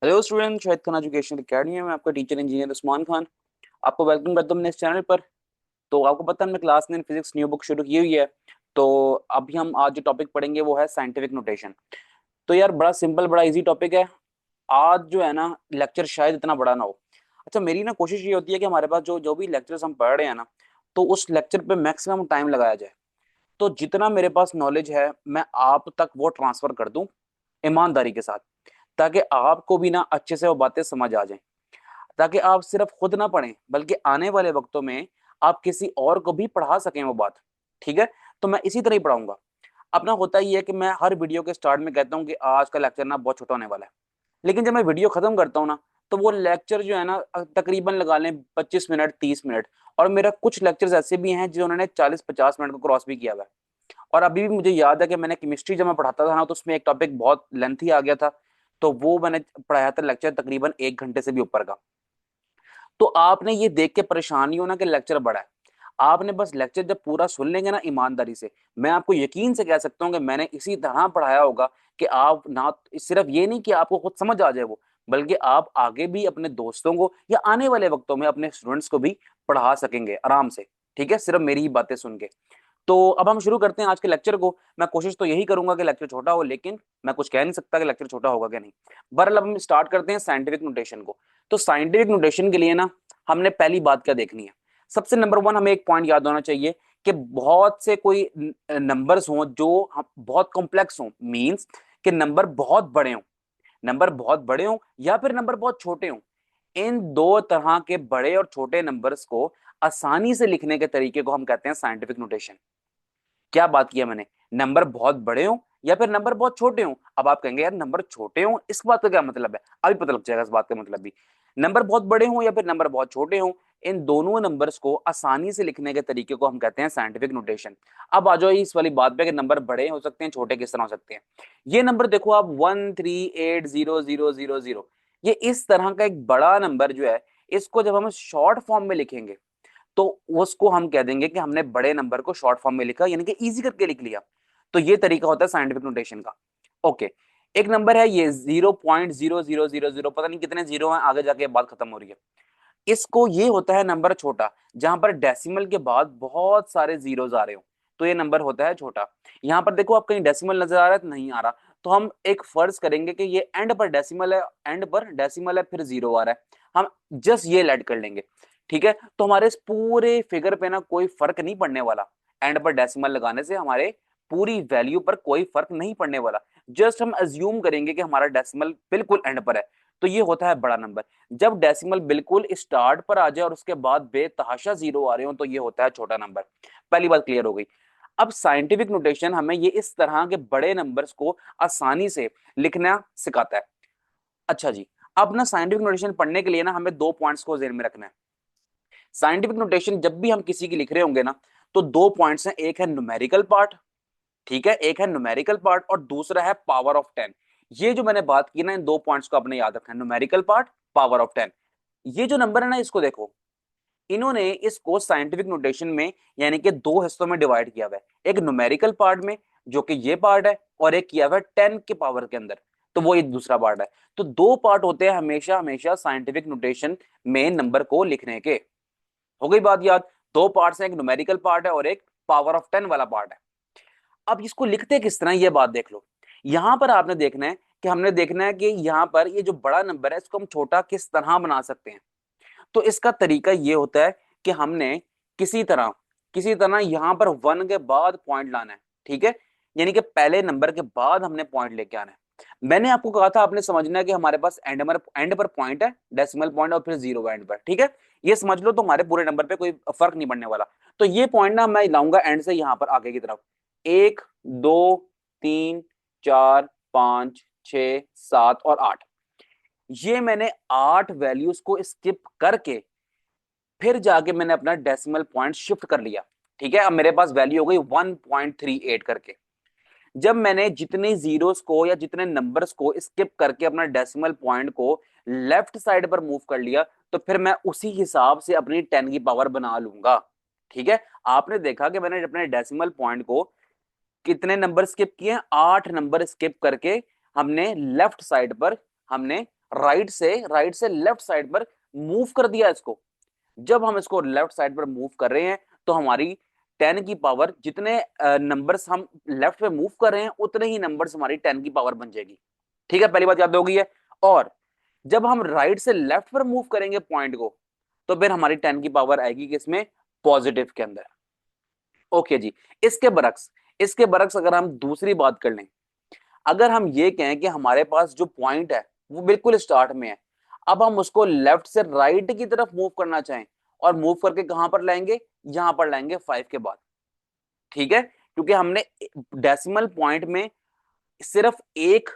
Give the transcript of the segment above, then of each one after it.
Hello student, Shahid Khan education academy में आपका teacher engineer Usman Khan आपको वेलकम करता हूं अपने इस चैनल पर। तो आपको पता है हमने क्लास 9 फिजिक्स न्यू बुक शुरू की हुई है। तो अभी हम आज जो टॉपिक पढ़ेंगे वो है साइंटिफिक नोटेशन। तो यार बड़ा सिंपल बड़ा इजी टॉपिक है। आज जो है ना लेक्चर शायद इतना बड़ा ना हो। अच्छा, मेरी ना कोशिश ये होती है कि हमारे पास जो जो भी लेक्चर्स हम पढ़ रहे हैं ना, तो उस लेक्चर पे मैक्सिमम टाइम लगाया जाए। तो जितना मेरे पास नॉलेज है मैं आप तक वो ट्रांसफर कर दूं ईमानदारी के साथ, ताकि आपको भी ना अच्छे से वो बातें समझ आ जाएं, ताकि आप सिर्फ खुद ना पढ़ें बल्कि आने वाले वक्तों में आप किसी और को भी पढ़ा सकें वो बात। ठीक है, तो मैं इसी तरह ही पढ़ाऊंगा। अपना होता ही है कि मैं हर वीडियो के स्टार्ट में कहता हूँ कि आज का लेक्चर ना बहुत छोटा होने वाला है, लेकिन जब मैं वीडियो खत्म करता हूँ ना, तो वो लेक्चर जो है ना तकरीबन लगा लें 25 मिनट 30 मिनट। और मेरा कुछ लेक्चर्स ऐसे भी हैं जो उन्होंने 40-50 मिनट को क्रॉस भी किया हुआ है। और अभी भी मुझे याद है कि मैंने केमिस्ट्री जब मैं पढ़ाता था ना, तो उसमें एक टॉपिक बहुत लेंथी आ गया था। तो वो मैंने पढ़ाया था लेक्चर तकरीबन 1 घंटे से भी ऊपर का। तो आपने ये देख के परेशानी हो ना कि लेक्चर बड़ा है, आपने बस लेक्चर जब पूरा सुन लेंगे ना ईमानदारी से, मैं आपको यकीन से कह सकता हूँ कि मैंने इसी तरह पढ़ाया होगा कि आप ना सिर्फ ये नहीं कि आपको खुद समझ आ जाए वो, बल्कि आप आगे भी अपने दोस्तों को या आने वाले वक्तों में अपने स्टूडेंट्स को भी पढ़ा सकेंगे आराम से। ठीक है, सिर्फ मेरी ही बातें सुन के। तो अब हम शुरू करते हैं आज के लेक्चर को। मैं कोशिश तो यही करूंगा कि लेक्चर छोटा हो, लेकिन मैं कुछ कह नहीं सकता कि लेक्चर छोटा होगा कि नहीं। बहरहाल अब हम स्टार्ट करते हैं साइंटिफिक नोटेशन को। तो साइंटिफिक नोटेशन के लिए ना हमने पहली बात क्या देखनी है। सबसे नंबर वन हमें एक पॉइंट याद होना चाहिए कि बहुत से कोई नंबर्स हों जो बहुत कॉम्प्लेक्स हों, मींस कि नंबर बहुत बड़े हों, नंबर बहुत बड़े हों या फिर नंबर बहुत छोटे हों। इन दो तरह के बड़े और छोटे नंबर्स को आसानी से लिखने के तरीके को हम कहते हैं साइंटिफिक नोटेशन। क्या बात किया मैंने, नंबर बहुत बड़े हों या फिर नंबर बहुत छोटे हों। अब आप कहेंगे यार नंबर छोटे हों इस बात का क्या मतलब है, अभी पता लग जाएगा इस बात का मतलब भी। नंबर बहुत बड़े हों या फिर नंबर बहुत छोटे हों, इन दोनों नंबर्स को आसानी से लिखने के तरीके को हम कहते हैं साइंटिफिक नोटेशन। अब आ जाओ इस वाली बात पे कि नंबर बड़े हो सकते हैं छोटे किस तरह हो सकते हैं। ये नंबर देखो आप 138000, ये इस तरह का एक बड़ा नंबर जो है, इसको जब हम शॉर्ट फॉर्म में लिखेंगे तो उसको हम कह देंगे कि हमने बड़े नंबर को शॉर्ट फॉर्म में लिखा, यानी कि इजी करके लिख लिया। तो ये तरीका होता है साइंटिफिक नोटेशन का। ओके, एक नंबर है ये 0.0000, पता नहीं कितने जीरो हैं, आगे जाके बात खत्म हो रही है। इसको ये होता है नंबर छोटा, जहां पर डेसिमल के बाद बहुत सारे जीरोस आ रहे हो, तो ये नंबर होता है छोटा। यहां पर देखो आप कहीं डेसिमल नजर आ रहा है तो नहीं आ रहा, तो हम एक फर्ज करेंगे कि ये एंड पर डेसिमल है, एंड पर डेसिमल है फिर जीरो आ रहा है, हम जस्ट ये ऐड कर लेंगे। ठीक है, तो हमारे इस पूरे फिगर पे ना कोई फर्क नहीं पड़ने वाला। एंड पर डेसिमल लगाने से हमारे पूरी वैल्यू पर कोई फर्क नहीं पड़ने वाला। जस्ट हम अज्यूम करेंगे कि हमारा डेसिमल बिल्कुल एंड पर है, तो ये होता है बड़ा नंबर। जब डेसिमल बिल्कुल स्टार्ट पर आ जाए और उसके बाद बेतहाशा जीरो आ रहे हो, तो ये होता है छोटा नंबर। पहली बात क्लियर हो गई। अब साइंटिफिक नोटेशन हमें ये इस तरह के बड़े नंबर्स को आसानी से लिखना सिखाता है। अच्छा जी, अब ना साइंटिफिक नोटेशन पढ़ने के लिए ना हमें दो पॉइंट्स को ध्यान में रखना है। साइंटिफिक नोटेशन जब भी हम किसी की लिख रहे होंगे ना, तो दो पॉइंट्स हैं, एक है न्यूमेरिकल पार्ट, ठीक है, एक है न्यूमेरिकल पार्ट और दूसरा है पावर ऑफ 10। ये जो मैंने बात की ना, इन दो पॉइंट्स को आपने याद रखना है, न्यूमेरिकल पार्ट, पावर ऑफ 10। ये जो नंबर है ना, इसको देखो, इन्होंने इसको साइंटिफिक नोटेशन में यानी कि दो हिस्सों में डिवाइड किया हुआ है। एक न्यूमेरिकल पार्ट में जो कि ये पार्ट है, और एक किया हुआ है 10 के पावर के अंदर, तो वो ये दूसरा पार्ट है। तो दो पार्ट होते हैं हमेशा हमेशा साइंटिफिक नोटेशन में नंबर को लिखने के। हो गई बात याद, दो पार्ट्स हैं, एक न्यूमेरिकल पार्ट है और एक पावर ऑफ 10 वाला पार्ट है। अब इसको लिखते किस तरह, ये बात देख लो। यहां पर आपने देखना है कि हमने देखना है कि यहां पर ये जो बड़ा नंबर है इसको हम छोटा किस तरह बना सकते हैं। तो इसका तरीका ये होता है कि हमने किसी तरह किसी तरह यहां पर वन के बाद पॉइंट लाना है। ठीक है, यानी कि पहले नंबर के बाद हमने पॉइंट लेके आना है। मैंने आपको कहा था आपने समझना है कि हमारे पास एंड पर पॉइंट है, डेसिमल पॉइंट, और फिर जीरो एंड पर। ठीक है, ये समझ लो तो हमारे पूरे नंबर पे कोई फर्क नहीं पड़ने वाला। तो ये पॉइंट ना मैं लाऊंगा एंड से यहां पर आगे की तरफ। एक, दो, तीन, चार, पांच, छ, सात और आठ। ये मैंने आठ वैल्यूज को स्किप करके फिर जाके मैंने अपना डेसिमल पॉइंट शिफ्ट कर लिया। ठीक है, अब मेरे पास वैल्यू हो गई 1.38 करके। जब मैंने जितने जीरोस को या जितने नंबर्स को स्किप करके अपना डेसिमल पॉइंट को लेफ्ट साइड पर मूव कर लिया, तो फिर मैं उसी हिसाब से अपनी 10 की पावर बना लूंगा। ठीक है, आपने देखा कि मैंने अपने डेसिमल पॉइंट को कितने नंबर स्किप किए, आठ नंबर स्किप करके हमने लेफ्ट साइड पर हमने राइट से लेफ्ट साइड पर मूव कर दिया इसको। जब हम इसको लेफ्ट साइड पर मूव कर रहे हैं तो हमारी 10 की पावर, जितने नंबर्स हम लेफ्ट पे मूव कर रहे हैं उतने ही नंबर्स हमारी 10 की पावर बन जाएगी। ठीक है, पहली बात याद हो गई है। और जब हम राइट से लेफ्ट पर मूव करेंगे पॉइंट को, तो फिर हमारी 10 की पावर आएगी किसमें, पॉजिटिव के अंदर। ओके जी। इसके बरक्स अगर हम दूसरी बात कर लें, अगर हम ये कहें कि हमारे पास जो पॉइंट है वो बिल्कुल स्टार्ट में है, अब हम उसको लेफ्ट से राइट की तरफ मूव करना चाहें, और मूव करके कहां पर लाएंगे, यहां पर लाएंगे 5 के बाद। ठीक है, क्योंकि हमने डेसिमल पॉइंट में सिर्फ एक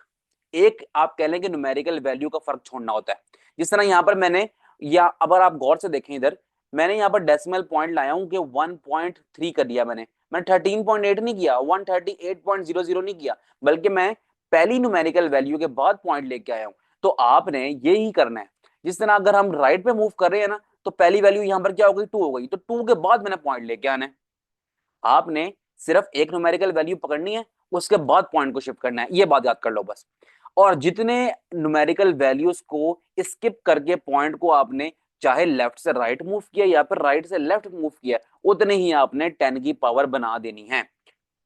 एक आप कह लें कि न्यूमेरिकल वैल्यू का फर्क छोड़ना होता है। जिस तरह यहां पर मैंने, या अगर आप गौर से देखें इधर, मैंने यहां पर डेसिमल पॉइंट लाया हूं कि 1.3 कर दिया मैंने 13.8 नहीं किया, 138.00 नहीं किया, बल्कि मैं पहली न्यूमेरिकल वैल्यू के बाद पॉइंट लेके आया हूं। तो आपने ये ही करना है। जिस तरह अगर हम राइट पे मूव कर रहे हैं ना, तो पहली वैल्यू यहां पर क्या हो गई, 2 हो गई, तो 2 के बाद मैंने पॉइंट लेके आना है। आपने सिर्फ एक न्यूमेरिकल वैल्यू पकड़नी है, उसके बाद पॉइंट को शिफ्ट करना है, ये बात याद कर लो बस। और जितने न्यूमेरिकल वैल्यूज को स्किप करके पॉइंट को आपने चाहे लेफ्ट से राइट मूव किया या फिर राइट से लेफ्ट मूव किया, उतने ही आपने 10 की पावर बना देनी है।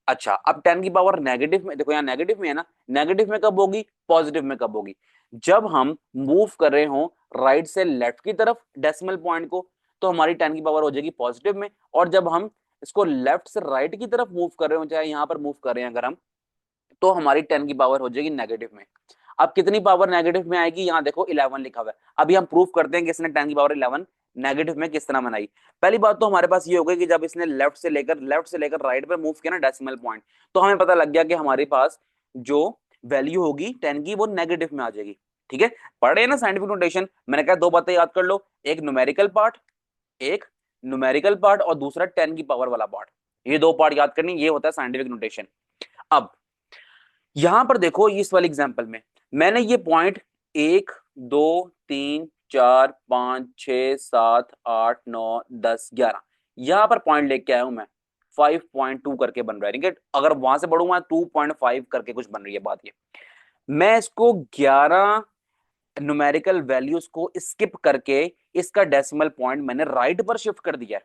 अच्छा, अब 10 की पावर नेगेटिव में, देखो यहाँ नेगेटिव में है ना, नेगेटिव में कब होगी, पॉजिटिव में कब होगी, जब हम मूव कर रहे हो राइट से लेफ्ट की तरफ डेसिमल पॉइंट को, तो हमारी 10 की पावर हो जाएगी पॉजिटिव में। और जब हम इसको लेफ्ट से राइट की तरफ मूव कर रहे हो, चाहे यहां पर मूव कर रहे हैं अगर हम, तो हमारी 10 की पावर हो जाएगी नेगेटिव में। अब कितनी पावर नेगेटिव में आएगी, यहाँ देखो 11 लिखा हुआ है। अभी हम प्रूफ करते हैं कि इसने 10 की पावर 11 नेगेटिव में किस तरह बनाई। पहली बात तो हमारे पास ये हो गई कि जब इसने लेफ्ट से लेकर राइट पे मूव किया ना डेसिमल पॉइंट, तो हमें पता लग गया कि हमारे पास जो वैल्यू होगी 10 की वो नेगेटिव में आ जाएगी। ठीक है, पढ़े ना साइंटिफिक नोटेशन, मैंने कहा दो बातें याद कर लो, एक न्यूमेरिकल पार्ट और दूसरा 10 की पावर वाला पार्ट। ये दो पार्ट याद करनी, ये होता है साइंटिफिक नोटेशन। अब यहां पर देखो इस वाले एग्जांपल में मैंने ये पॉइंट 1 2 3 4 5 6 7 8 9 10 11 यहां पर पॉइंट लेके आया हूं मैं। 5.2 करके बन रहा है, ठीक है, अगर वहां से बढ़ूंगा 2.5 करके कुछ बन रही है बात। ये मैं इसको 11 न्यूमेरिकल वैल्यूज को स्किप करके इसका डेसिमल पॉइंट मैंने राइट पर शिफ्ट कर दिया है।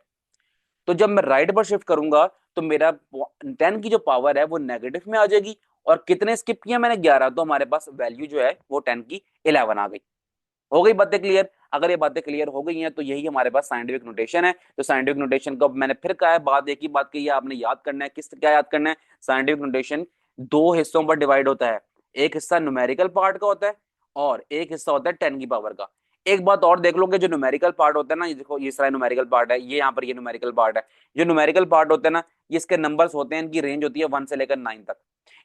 तो जब मैं राइट पर शिफ्ट करूंगा तो मेरा 10 की जो पावर है वो नेगेटिव में आ जाएगी। और कितने स्किप किया मैंने, 11, तो हमारे पास वैल्यू जो है वो 10 की 11 आ गई। हो गई बातें क्लियर? अगर ये बातें क्लियर हो गई हैं तो यही हमारे पास साइंटिफिक नोटेशन है। तो साइंटिफिक नोटेशन को मैंने फिर कहा है, बात एक ही बात कही है, आपने याद करना है। किस क्या याद करना है, साइंटिफिक नोटेशन दो हिस्सों पर डिवाइड होता है। एक हिस्सा न्यूमेरिकल पार्ट का होता है और एक हिस्सा होता है 10 की पावर का। एक बात और देख लो कि जो न्यूमेरिकल पार्ट होता है ना, ये देखो ये सारा न्यूमेरिकल पार्ट है, ये यहाँ पर ये न्यूमेरिकल पार्ट है। जो न्यूमेरिकल पार्ट होते हैं ना, ये इसके नंबर्स होते हैं, इनकी रेंज होती है 1 से लेकर 9 तक।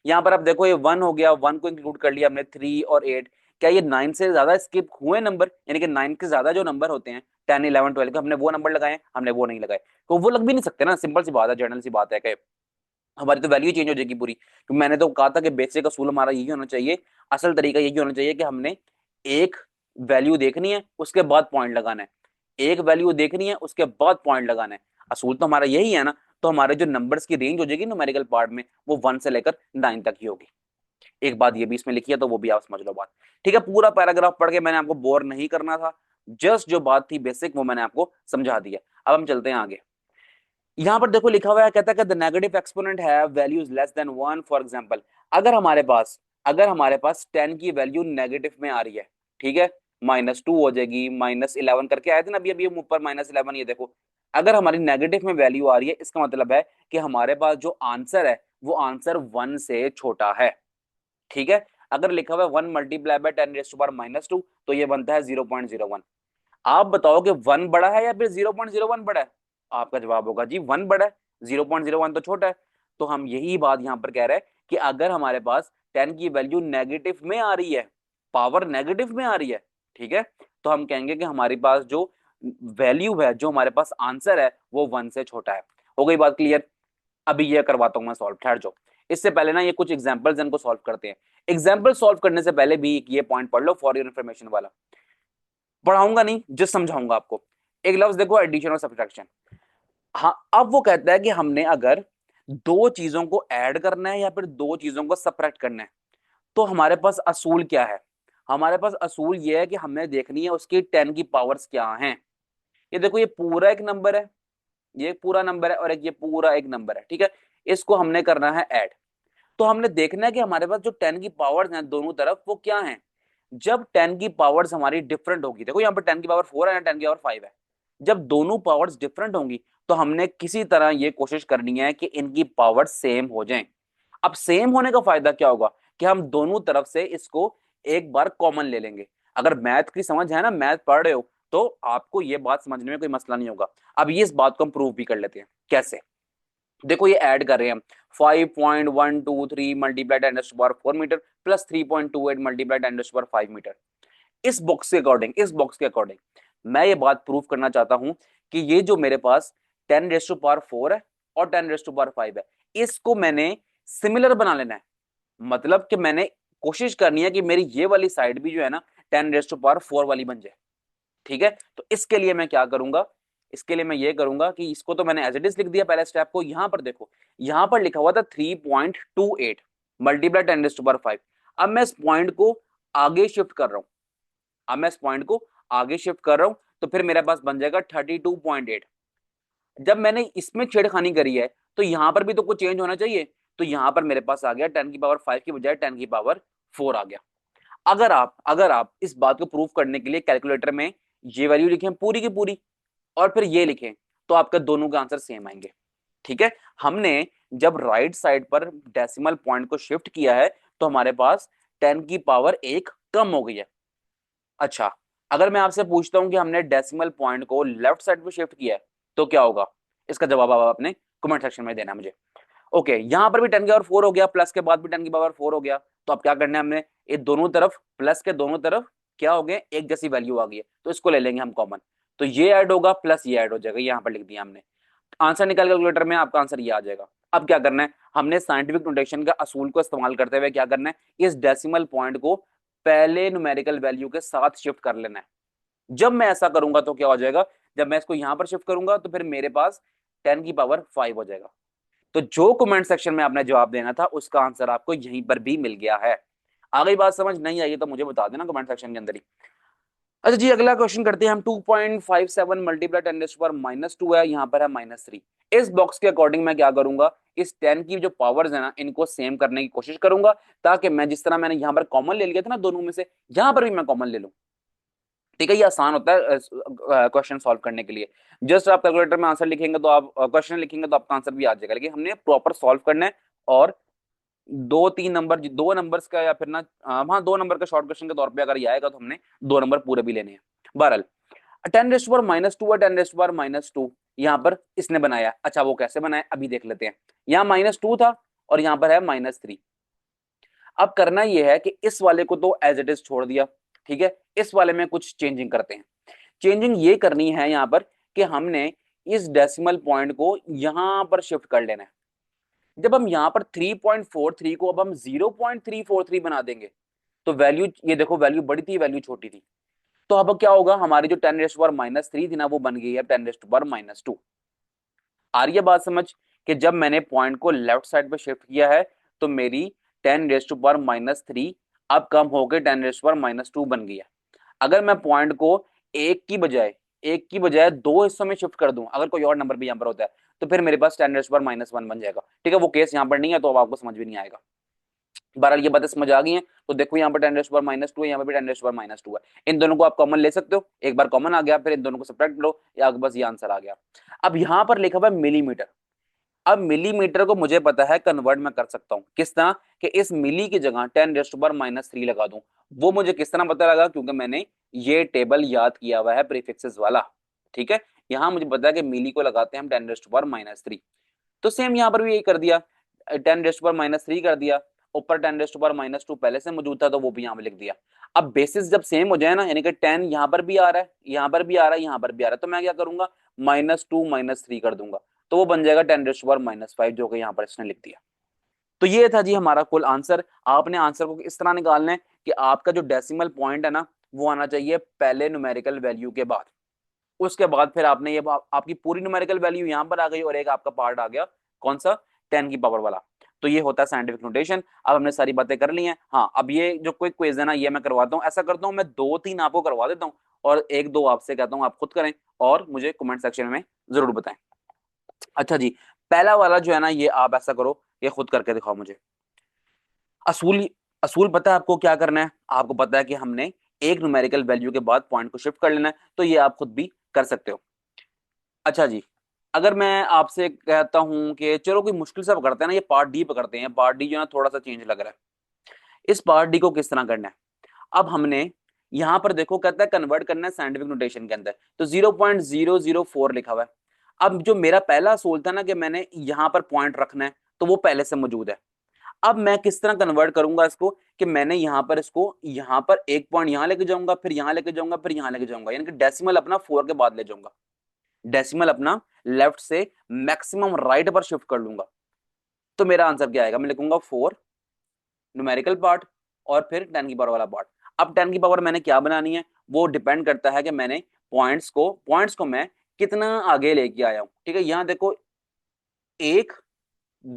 यहाँ पर आप देखो ये 1 हो गया, 1 को इंक्लूड कर लिया हमने, 3 और 8। क्या ये 9 से ज्यादा स्किप हुए नंबर, यानी कि 9 के ज्यादा जो नंबर होते हैं 10 11 12 के, हमने वो नंबर लगाए, हमने वो नहीं लगाए। तो वो लग भी नहीं सकते ना, सिंपल सी बात है, जनरल सी बात है कि हमारी तो वैल्यू चेंज हो जाएगी पूरी। तो मैंने तो कहा था कि बेसिक असूल हमारा यही होना चाहिए, असल तरीका यही होना चाहिए कि हमने एक वैल्यू देखनी है उसके बाद पॉइंट लगाना है, एक वैल्यू देखनी है उसके बाद पॉइंट लगाना है। असूल तो हमारा यही है ना। तो हमारे जो नंबर्स की रेंज हो जाएगी न्यूमेरिकल पार्ट में, वो 1 से लेकर 9 तक ही होगी। एक बात ये भी इसमें लिखी है तो वो भी आप समझ लो बात। ठीक है, पूरा पैराग्राफ पढ़ के मैंने आपको बोर नहीं करना था, जस्ट जो बात थी बेसिक वो मैंने आपको समझा दिया। अब हम चलते हैं आगे। यहां पर देखो लिखा हुआ है, कहता है कि the negative exponent have values less than 1। For example, अगर हमारे पास 10 की वैल्यू नेगेटिव में आ रही है, ठीक है, -2 हो जाएगी, -11 करके आए थे ना अभी अभी हम ऊपर, -11, ये देखो। अगर हमारी नेगेटिव में वैल्यू आ रही है, इसका मतलब है कि हमारे पास जो आंसर है वो आंसर 1 से छोटा है। ठीक है, अगर लिखा हुआ है 1 मल्टीप्लाई बाय 10⁻², तो ये बनता है 0.01। आप बताओ कि 1 बड़ा है या फिर 0.01 बड़ा है? आपका जवाब होगा जी 1 बड़ा है, 0.01 तो छोटा है। तो हम यही बात यहां पर कह रहे हैं कि अगर हमारे पास 10 की वैल्यू नेगेटिव में आ रही है, पावर नेगेटिव में आ रही है, ठीक है, तो हम कहेंगे कि हमारे पास जो वैल्यू है, जो हमारे पास आंसर है, वो 1 से छोटा है। हो गई बात क्लियर? अभी ये करवाता हूं मैं सॉल्व, ठहर जाओ। इससे पहले ना ये कुछ एग्जांपल्स इनको सॉल्व करते हैं। एग्जांपल सॉल्व करने से पहले भी ये पॉइंट पढ़ लो फॉर योर इन्फॉर्मेशन वाला, पढ़ाऊंगा नहीं जस्ट समझाऊंगा आपको। एक लफ्ज देखो, एडिशन और सब्ट्रैक्शन। हाँ, अब वो कहता है कि हमने अगर दो चीजों को ऐड करना है या फिर दो चीजों को सब्ट्रैक्ट करना है, तो हमारे पास असूल क्या है? हमारे पास असूल ये है कि हमने देखनी है उसकी 10 की पावर्स क्या हैं। ये देखो ये पूरा एक नंबर है, ये पूरा नंबर है, और एक ये पूरा एक नंबर है, ठीक है। इसको हमने करना है ऐड। तो हमने देखना है कि हमारे पास जो 10 की पावर्स हैं दोनों तरफ वो क्या हैं। जब 10 की पावर्स हमारी डिफरेंट होगी, देखो यहाँ पर 10 की पावर 4 है या 10 की पावर 5 है, जब दोनों पावर्स डिफरेंट होंगी तो हमने किसी तरह ये कोशिश करनी है कि इनकी पावर सेम हो जाएं। अब सेम होने का फायदा क्या होगा कि हम दोनों तरफ से इसको एक बार कॉमन ले लेंगे। अगर मैथ की समझ है ना, मैथ पढ़ रहे हो, तो आपको ये बात समझने में कोई मसला नहीं होगा। अब ये इस बात को हम प्रूव भी कर लेते हैं कैसे। देखो ये ऐड कर रहे हैं हम, 5.123 multiply 10⁴ metre plus 3.28 multiply 10⁵ metre. इस बॉक्स के अकॉर्डिंग, इस बॉक्स के अकॉर्डिंग मैं ये बात प्रूव करना चाहता हूं कि ये जो मेरे पास 10⁴ है और 10⁵ है, इसको मैंने सिमिलर बना लेना है। मतलब कि मैंने कोशिश करनी है कि मेरी ये वाली साइड भी जो है ना 10⁴ वाली बन जाए, ठीक है। तो इसके लिए मैं क्या करूंगा, इसके लिए मैं ये करूंगा कि इसको तो मैंने एज इट इज लिख दिया पहले स्टेप को। यहां पर देखो, यहां पर लिखा हुआ था 3.28 मल्टीप्लाई 10⁵। अब मैं इस पॉइंट को आगे शिफ्ट कर रहा हूं, अब मैं इस पॉइंट को आगे शिफ्ट कर रहा हूं, तो फिर मेरे पास बन जाएगा 32.8। जब मैंने इसमें छेड़खानी करी है तो यहां पर भी तो कुछ चेंज होना चाहिए। तो यहां पर मेरे पास आ गया 10⁵ की बजाय 10⁴ आ गया। अगर आप इस बात को प्रूव करने के लिए कैलकुलेटर में ये वैल्यू लिखें पूरी की पूरी और फिर ये लिखें, तो आपका दोनों का आंसर सेम आएंगे, ठीक है। हमने जब राइट साइड पर डेसिमल पॉइंट को शिफ्ट किया है तो हमारे पास 10⁻1 कम हो गई है। अच्छा, अगर मैं आपसे पूछता हूं कि हमने डेसिमल पॉइंट को लेफ्ट साइड पे शिफ्ट किया है तो क्या होगा, इसका जवाब आप अपने कमेंट सेक्शन में देना मुझे। ओके, यहां पर भी 10⁻4 हो गया, प्लस के बाद भी 10⁻4 हो गया। तो अब क्या करना है हमने, ये दोनों तरफ प्लस के दोनों तरफ क्या हो गए, एक जैसी वैल्यू आ गई है, तो इसको ले लेंगे हम कॉमन। तो ये ऐड होगा प्लस ये ऐड हो जाएगा, यहाँ पर लिख दिया हमने। आंसर निकाल कैलकुलेटर में, आपका आंसर ये आ जाएगा। अब क्या करना है, हमने साइंटिफिक नोटेशन का असूल को इस्तेमाल करते हुए क्या करना है, इस डेसिमल पॉइंट को पहले न्यूमेरिकल वैल्यू के साथ शिफ्ट कर लेना है। जब मैं ऐसा करूंगा तो क्या हो जाएगा, जब मैं इसको यहां पर शिफ्ट करूंगा तो फिर मेरे पास 10⁵ हो जाएगा। तो जो कमेंट सेक्शन में आपने जवाब देना था उसका आंसर आपको यहीं पर भी मिल गया है। आ गई बात समझ, नहीं आई तो मुझे बता देना कमेंट सेक्शन के अंदर ही। अच्छा जी, अगला क्वेश्चन करते हैं हम। 2.57 मल्टीप्लाई 10⁻⁻2 है, यहाँ पर है -3। इस बॉक्स के अकॉर्डिंग मैं क्या करूंगा, इस 10 की जो पावर्स है ना इनको सेम करने की कोशिश करूंगा, ताकि मैं जिस तरह मैंने यहाँ पर कॉमन ले लिया था ना दोनों में से, यहाँ पर भी मैं कॉमन ले लूं। ठीक है, ये आसान होता है क्वेश्चन सॉल्व करने के लिए। जस्ट आप कैलकुलेटर में आंसर लिखेंगे तो आप क्वेश्चन लिखेंगे तो आपका आंसर भी आ जाएगा, लेकिन हमने प्रॉपर सॉल्व करना है। और दो तीन नंबर, दो नंबर्स का या फिर ना, हाँ 2 नंबर का शॉर्ट क्वेश्चन के तौर पे अगर ये आएगा तो हमने 2 नंबर पूरे भी लेने हैं। बहरहाल 10⁻⁻2 और 10⁻⁻2 यहाँ पर इसने बनाया। अच्छा, वो कैसे बनाया अभी देख लेते हैं। यहाँ -2 था और यहाँ पर है -3। अब करना यह है कि इस वाले को तो एज इट इज छोड़ दिया, ठीक है। इस वाले में कुछ चेंजिंग करते हैं। चेंजिंग ये करनी है यहाँ पर कि हमने इस डेसिमल पॉइंट को यहां पर शिफ्ट कर लेना है। जब हम यहाँ पर 3.43 को अब हम 0.343 बना देंगे तो वैल्यू, ये देखो वैल्यू बड़ी थी, वैल्यू छोटी थी। तो अब क्या होगा, हमारी जो 10⁻³ थी ना वो बन गई है 10⁻²। आ रही है बात समझ, कि जब मैंने पॉइंट को लेफ्ट साइड पे शिफ्ट किया है तो मेरी 10⁻³ अब कम होकर 10⁻² बन गई है। अगर मैं पॉइंट को एक की बजाय 2 हिस्सों में शिफ्ट कर दूं, अगर कोई और नंबर भी यहाँ पर होता है, तो फिर मेरे पास 10⁻1 बन जाएगा। ठीक है, वो केस यहाँ पर नहीं है तो अब आपको समझ भी नहीं आएगा। बहरहाल ये बातें समझ आ गई हैं। तो देखो यहाँ पर 10⁻² है, यहाँ पर भी 10⁻² है। इन दोनों को आप कॉमन ले सकते हो, एक बार कॉमन आ गया फिर इन दोनों को सब्ट्रैक्ट लो, या बस ये आंसर आ गया। अब यहाँ पर लिखा हुआ है मिलीमीटर। अब मिलीमीटर को मुझे पता है कन्वर्ट मैं कर सकता हूं, किस तरह कि इस मिली की जगह 10⁻³ लगा दूं। वो मुझे किस तरह पता लगा, क्योंकि मैंने ये टेबल याद किया हुआ है प्रीफिक्सेस वाला। ठीक है, यहां मुझे पता है कि मिली को लगाते हैं हम 10⁻³ तो सेम यहां पर भी यही कर दिया, 10⁻³ कर दिया। ऊपर 10⁻² पहले से मौजूद था तो वो भी यहाँ पे लिख दिया। अब बेसिस जब सेम हो जाए ना, यानी कि 10 यहाँ पर भी आ रहा है, यहाँ पर भी आ रहा है, यहाँ पर भी आ रहा है, तो मैं क्या करूंगा, -2 -3 कर दूंगा, तो वो बन जाएगा 10⁻⁻5, जो कि यहाँ पर इसने लिख दिया। तो ये था जी हमारा कुल आंसर। आपने आंसर को इस तरह निकालना है कि आपका जो डेसिमल पॉइंट है ना वो आना चाहिए पहले न्यूमेरिकल वैल्यू के बाद। उसके बाद फिर आपने ये आपकी पूरी न्यूमेरिकल वैल्यू यहाँ पर आ गई और एक आपका पार्ट आ गया कौन सा, 10 की पावर वाला। तो ये होता है साइंटिफिक नोटेशन। अब हमने सारी बातें कर ली हैं। हाँ, अब ये जो कोई क्विज है ना, ये मैं करवाता हूँ। ऐसा करता हूँ, मैं 2-3 आपको करवा देता हूँ और 1-2 आपसे कहता हूँ आप खुद करें और मुझे कमेंट सेक्शन में जरूर बताएं। अच्छा जी, पहला वाला जो है ना, ये आप ऐसा करो, ये खुद करके दिखाओ मुझे। असूल असूल पता है आपको क्या करना है? आपको पता है कि हमने एक न्यूमेरिकल वैल्यू के बाद पॉइंट को शिफ्ट कर लेना है, तो ये आप खुद भी कर सकते हो। अच्छा जी, अगर मैं आपसे कहता हूं कि चलो कोई मुश्किल सा पकड़ते हैं ना, ये पार्ट डी पकड़ते हैं। पार्ट डी जो है ना थोड़ा सा चेंज लग रहा है। इस पार्ट डी को किस तरह करना है? अब हमने यहां पर देखो, कहता है कन्वर्ट करना है साइंटिफिक नोटेशन के अंदर, तो 0.004 लिखा हुआ है। अब जो मेरा पहला सोल था ना कि मैंने यहां पर पॉइंट रखना है, तो वो पहले से मौजूद है। अब मैं किस तरह कन्वर्ट करूंगा इसको, कि मैंने यहां पर इसको, यहां पर एक पॉइंट यहां लेके जाऊंगा, फिर यहां लेके जाऊंगा, फिर यहां लेके जाऊंगा, यानी कि डेसिमल अपना 4 के बाद ले जाऊंगा। डेसिमल अपना लेफ्ट से मैक्सिमम राइट पर शिफ्ट कर लूंगा। तो मेरा आंसर क्या आएगा? मैं लिखूंगा 4 न्यूमेरिकल पार्ट और फिर 10 की पावर वाला पार्ट। अब 10 की पावर मैंने क्या बनानी है, वो डिपेंड करता है कि मैंने पॉइंट्स को मैं कितना आगे लेके आया हूं। ठीक है, यहां देखो 1,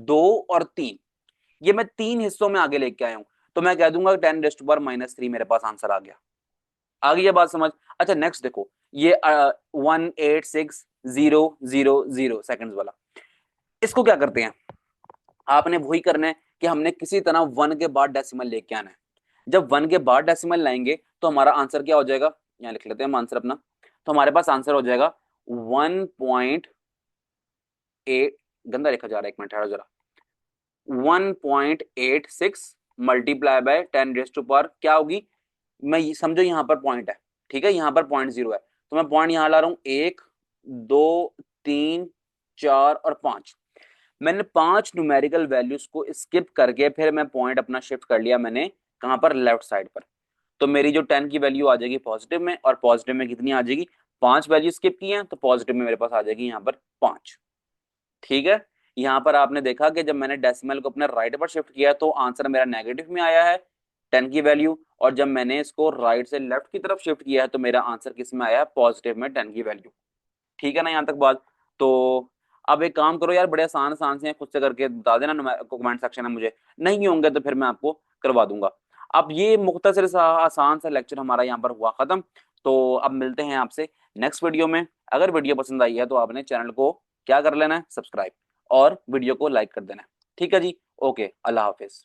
2 और 3, ये मैं 3 हिस्सों में आगे लेके आया हूं। तो मैं कह दूंगा 10⁻³ मेरे पास आंसर आ गया। आ गई ये बात समझ? अच्छा नेक्स्ट देखो, ये 186,000 सेकंड्स वाला, इसको क्या करते हैं? आपने वही करना है कि हमने किसी तरह 1 के बाद डेसिमल लेके आना है। जब 1 के बाद डेसिमल लाएंगे तो हमारा आंसर क्या हो जाएगा? यहाँ लिख लेते हैं हम आंसर अपना। तो हमारे पास आंसर हो जाएगा 1.8, गंदा लिखा जा रहा है, एक मिनट ठहरो जरा। 1.86 मल्टीप्लाई बाय 10⁻⁴ क्या होगी? समझो यहाँ पर पॉइंट है, ठीक है, यहाँ पर 0.0 है, तो मैं पॉइंट यहाँ ला रहा हूँ 1, 2, 3, 4 और 5। मैंने 5 न्यूमेरिकल वैल्यूज को स्किप करके फिर मैं पॉइंट अपना शिफ्ट कर लिया मैंने कहां पर? लेफ्ट साइड पर। तो मेरी जो 10 की वैल्यू आ जाएगी पॉजिटिव में, और पॉजिटिव में कितनी आ जाएगी? 5 वैल्यू स्किप की हैं, तो पॉजिटिव में मेरे पास आ जाएगी यहाँ पर 5। ठीक है, यहाँ पर आपने देखा कि जब मैंने डेसिमल को अपने राइट पर शिफ्ट किया तो आंसर मेरा नेगेटिव में आया है 10 की वैल्यू, और जब मैंने इसको राइट से लेफ्ट की तरफ शिफ्ट किया है तो मेरा आंसर किस में आया है? पॉजिटिव में 10 की वैल्यू। ठीक है ना यहाँ तक बात? तो अब एक काम करो यार, बड़े आसान आसान से हैं, खुद से करके बता देना कमेंट सेक्शन में मुझे। नहीं होंगे तो फिर मैं आपको करवा दूंगा। अब ये मुख्तसर सा आसान सा लेक्चर हमारा यहाँ पर हुआ खत्म। तो अब मिलते हैं आपसे नेक्स्ट वीडियो में। अगर वीडियो पसंद आई है तो आपने चैनल को क्या कर लेना है? सब्सक्राइब, और वीडियो को लाइक कर देना है। ठीक है जी, ओके, अल्लाह हाफिज।